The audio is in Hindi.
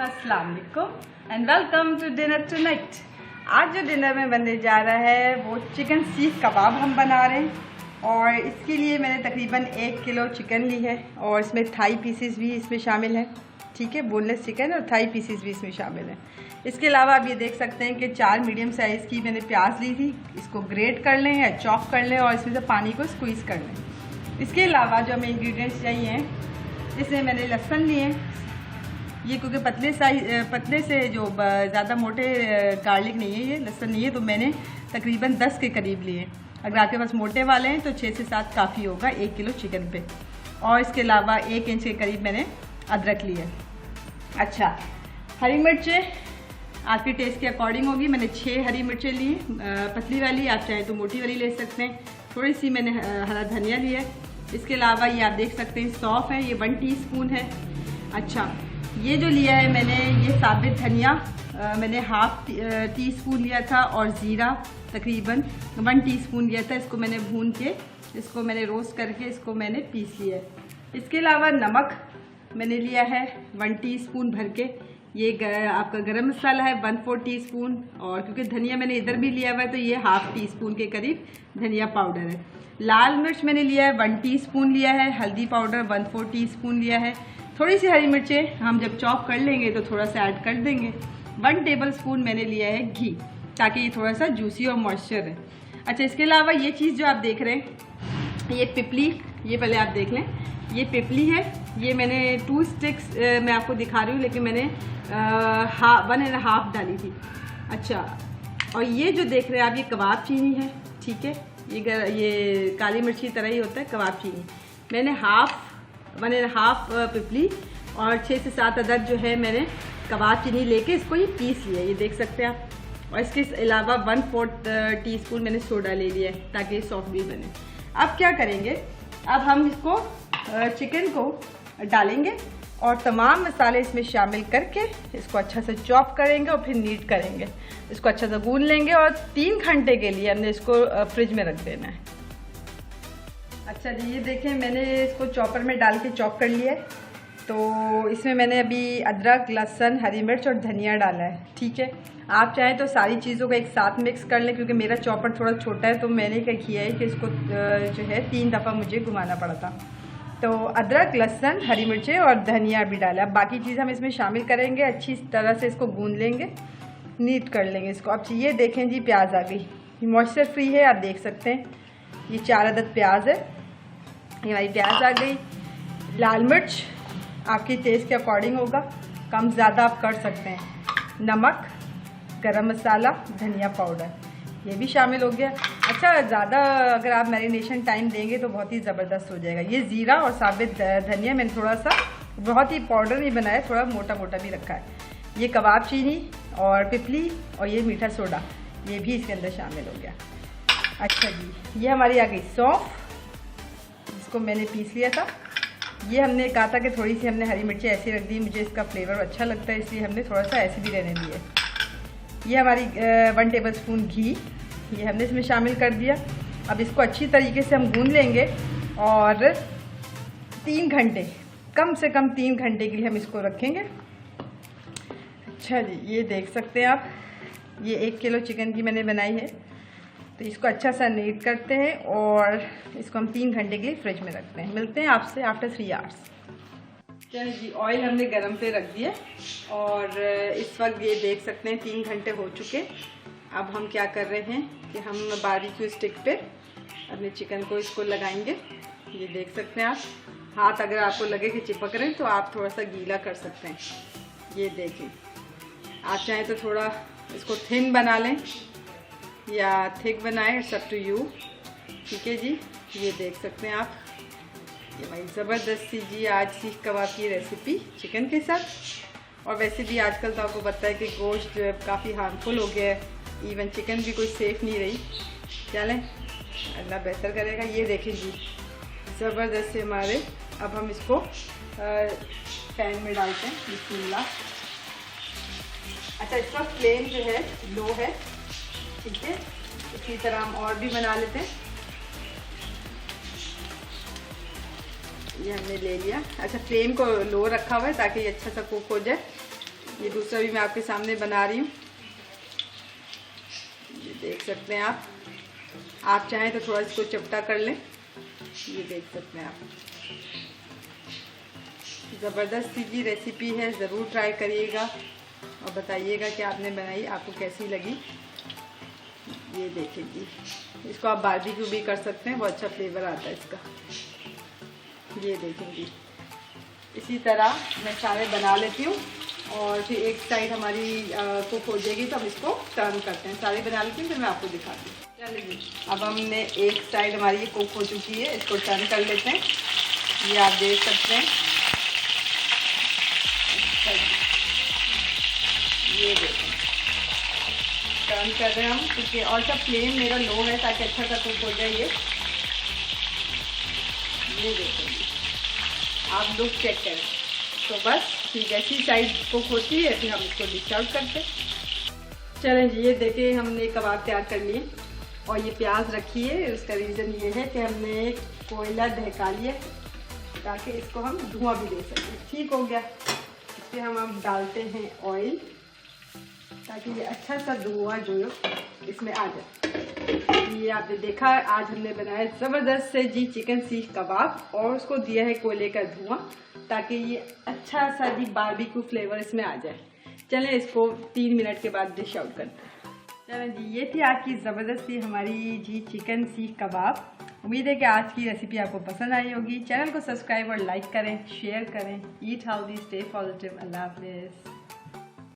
अस्सलाम वालेकुम and welcome to dinner tonight. आज जो डिनर में बनने जा रहा है वो चिकन सीख कबाब हम बना रहे हैं और इसके लिए मैंने तकरीबन 1 किलो चिकन ली है और इसमें थाई पीसेस भी इसमें शामिल है। ठीक है, बोनलेस चिकन और थाई पीसेस भी इसमें शामिल है। इसके अलावा आप ये देख सकते हैं कि 4 मीडियम साइज़ की मैंने प्याज ली थी। इसको ग्रेट कर लें या चॉप कर लें और इसमें से पानी को स्क्वीज़ कर लें। इसके अलावा जो हमें इंग्रेडिएंट्स चाहिए, इसमें मैंने लहसुन लिए, ये क्योंकि पतले से जो ज़्यादा मोटे गार्लिक नहीं है, ये लहसुन नहीं है, तो मैंने तकरीबन 10 के करीब लिए। अगर आपके पास मोटे वाले हैं तो 6 से 7 काफ़ी होगा 1 किलो चिकन पे। और इसके अलावा 1 इंच के करीब मैंने अदरक ली है। अच्छा, हरी मिर्चें आपके टेस्ट के अकॉर्डिंग होगी। मैंने 6 हरी मिर्चें ली, पतली वाली, आप चाहें तो मोटी वाली ले सकते हैं। थोड़ी सी मैंने हरा धनिया लिया है। इसके अलावा ये आप देख सकते हैं सौंफ है, ये 1 टीस्पून है। अच्छा, ये जो लिया है मैंने, ये साबित धनिया मैंने हाफ टीस्पून लिया था और ज़ीरा तकरीबन 1 टीस्पून लिया था। इसको मैंने भून के, इसको मैंने रोस्ट करके इसको मैंने पीस लिया है। इसके अलावा नमक मैंने लिया है 1 टीस्पून भर के। ये आपका गरम मसाला है 1/4 टीस्पून, और क्योंकि धनिया मैंने इधर भी लिया हुआ है तो ये हाफ टीस्पून के करीब धनिया पाउडर है। लाल मिर्च मैंने लिया है 1 टीस्पून लिया है। हल्दी पाउडर 1/4 टीस्पून लिया है। थोड़ी सी हरी मिर्चें हम जब चॉप कर लेंगे तो थोड़ा सा ऐड कर देंगे। 1 टेबलस्पून मैंने लिया है घी, ताकि ये थोड़ा सा जूसी और मॉइस्चर है। अच्छा, इसके अलावा ये चीज़ जो आप देख रहे हैं, ये पिपली, ये पहले आप देख लें, ये पिपली है। ये मैंने 2 स्टिक्स मैं आपको दिखा रही हूँ, लेकिन मैंने 1.5 डाली थी। अच्छा, और ये जो देख रहे हैं आप, ये कबाब चीनी है। ठीक है, ये काली मिर्च की तरह ही होता है कबाब चीनी। मैंने 1.5 पिपली और 6 से 7 अदद जो है मैंने कबाब चीनी लेके इसको ये पीस लिया, ये देख सकते हैं आप। और इसके अलावा 1/4 टीस्पून मैंने सोडा ले लिया है ताकि ये सॉफ्ट भी बने। अब क्या करेंगे, अब हम इसको चिकन को डालेंगे और तमाम मसाले इसमें शामिल करके इसको अच्छा से चॉप करेंगे और फिर नीट करेंगे। इसको अच्छा से गूंद लेंगे और 3 घंटे के लिए हमने इसको फ्रिज में रख देना है। अच्छा जी, ये देखें मैंने इसको चॉपर में डाल के चॉप कर लिया है। तो इसमें मैंने अभी अदरक, लहसुन, हरी मिर्च और धनिया डाला है। ठीक है, आप चाहें तो सारी चीज़ों को एक साथ मिक्स कर लें, क्योंकि मेरा चॉपर थोड़ा छोटा है तो मैंने क्या किया है कि इसको जो है 3 दफ़ा मुझे घुमाना पड़ा था। तो अदरक, लहसुन, हरी मिर्चें और धनिया भी डाला। अब बाकी चीज़ हम इसमें शामिल करेंगे। अच्छी तरह से इसको गूंद लेंगे, नीट कर लेंगे इसको। अब ये देखें जी, प्याज आ गई, ये मॉइस्चर फ्री है, आप देख सकते हैं। ये 4 अदद प्याज है, ये हमारी प्याज आ गई। लाल मिर्च आपके टेस्ट के अकॉर्डिंग होगा, कम ज़्यादा आप कर सकते हैं। नमक, गरम मसाला, धनिया पाउडर, ये भी शामिल हो गया। अच्छा, ज़्यादा अगर आप मैरिनेशन टाइम देंगे तो बहुत ही ज़बरदस्त हो जाएगा। ये ज़ीरा और साबित धनिया मैंने थोड़ा सा, बहुत ही पाउडर नहीं बनाया, थोड़ा मोटा मोटा भी रखा है। ये कबाब चीनी और पिपली और ये मीठा सोडा, ये भी इसके अंदर शामिल हो गया। अच्छा जी, ये हमारी आ गई सौंफ, इसको मैंने पीस लिया था। ये हमने कहा था कि थोड़ी सी हमने हरी मिर्ची ऐसी रख दी, मुझे इसका फ्लेवर अच्छा लगता है इसलिए हमने थोड़ा सा ऐसे भी रहने दिया। ये हमारी 1 टेबलस्पून घी, ये हमने इसमें शामिल कर दिया। अब इसको अच्छी तरीके से हम गूंद लेंगे और 3 घंटे, कम से कम 3 घंटे के लिए हम इसको रखेंगे। अच्छा जी, ये देख सकते हैं आप, ये 1 किलो चिकन की मैंने बनाई है। तो इसको अच्छा सा नीट करते हैं और इसको हम 3 घंटे के लिए फ्रिज में रखते हैं। मिलते हैं आपसे आफ्टर 3 आवर्स। चलिए जी, ऑयल हमने गरम पे रख दिया और इस वक्त ये देख सकते हैं 3 घंटे हो चुके। अब हम क्या कर रहे हैं कि हम बारबेक्यू स्टिक पे अपने चिकन को इसको लगाएंगे। ये देख सकते हैं आप, हाथ अगर आपको लगे कि चिपक रहे हैं तो आप थोड़ा सा गीला कर सकते हैं। ये देखें, आप चाहें तो थोड़ा इसको थिन बना लें या थिक बनाएं, इट्स अप टू यू। ठीक है जी, ये देख सकते हैं आप, ये भाई ज़बरदस्त सी जी आज सीख कबाब की रेसिपी चिकन के साथ। और वैसे भी आजकल तो आपको पता है कि गोश्त जो है काफ़ी हार्मफुल हो गया है, इवन चिकन भी कोई सेफ़ नहीं रही। चलें, अल्लाह बेहतर करेगा। ये देखें जी, ज़बरदस्त से हमारे, अब हम इसको पैन में डालते हैं, बिस्मिल्लाह। अच्छा, इसका फ्लेम जो है लो है। ठीक है, इसी तरह हम और भी बना लेते हैं। ये हमने ले लिया। अच्छा, फ्लेम को लो रखा हुआ है ताकि ये अच्छा सा कुक हो जाए। ये दूसरा भी मैं आपके सामने बना रही हूँ, ये देख सकते हैं आप चाहें तो थोड़ा इसको चपटा कर लें। ये देख सकते हैं आप, ज़बरदस्त सी रेसिपी है, ज़रूर ट्राई करिएगा और बताइएगा कि आपने बनाई आपको कैसी लगी। ये देखिए, इसको आप बारबेक्यू भी कर सकते हैं, बहुत अच्छा फ्लेवर आता है इसका। ये देखेंगे, इसी तरह मैं सारे बना लेती हूँ और फिर एक साइड हमारी कुक हो जाएगी तो हम इसको टर्न करते हैं। सारी बना लेती हूँ फिर मैं आपको दिखाती हूँ। चलिए, अब हमने एक साइड हमारी ये कुक हो चुकी है, इसको टर्न कर लेते हैं। ये आप देख सकते हैं, ये देखें टर्न कर रहे हैं हम, क्योंकि और सब फ्लेम मेरा लो है ताकि अच्छा सा कुक हो जाए। ये देखेंगे, आप लोग चेक करें। तो बस ठीक ऐसी साइड कुक होती है, फिर हम इसको डिश आउट करते हैं। चलें जी, ये देखें हमने कबाब तैयार कर लिए और ये प्याज रखी है। उसका रीज़न ये है कि हमने कोयला दहका लिया ताकि इसको हम धुआं भी दे सकें। ठीक हो गया, इसमें हम डालते हैं ऑयल ताकि ये अच्छा सा धुआं जो इसमें आ जाए। ये आपने देखा, आज हमने बनाया ज़बरदस्त से जी चिकन सीख कबाब और उसको दिया है कोयले का धुआं ताकि ये अच्छा सा जी बारबेक्यू फ्लेवर इसमें आ जाए। चलें इसको 3 मिनट के बाद डिश आउट करते हैं। चलें जी, ये थी आज की ज़बरदस्ती हमारी जी चिकन सीख कबाब। उम्मीद है कि आज की रेसिपी आपको पसंद आई होगी। चैनल को सब्सक्राइब और लाइक करें, शेयर करें। Eat healthy, stay positive. अल्लाह हाफिज़।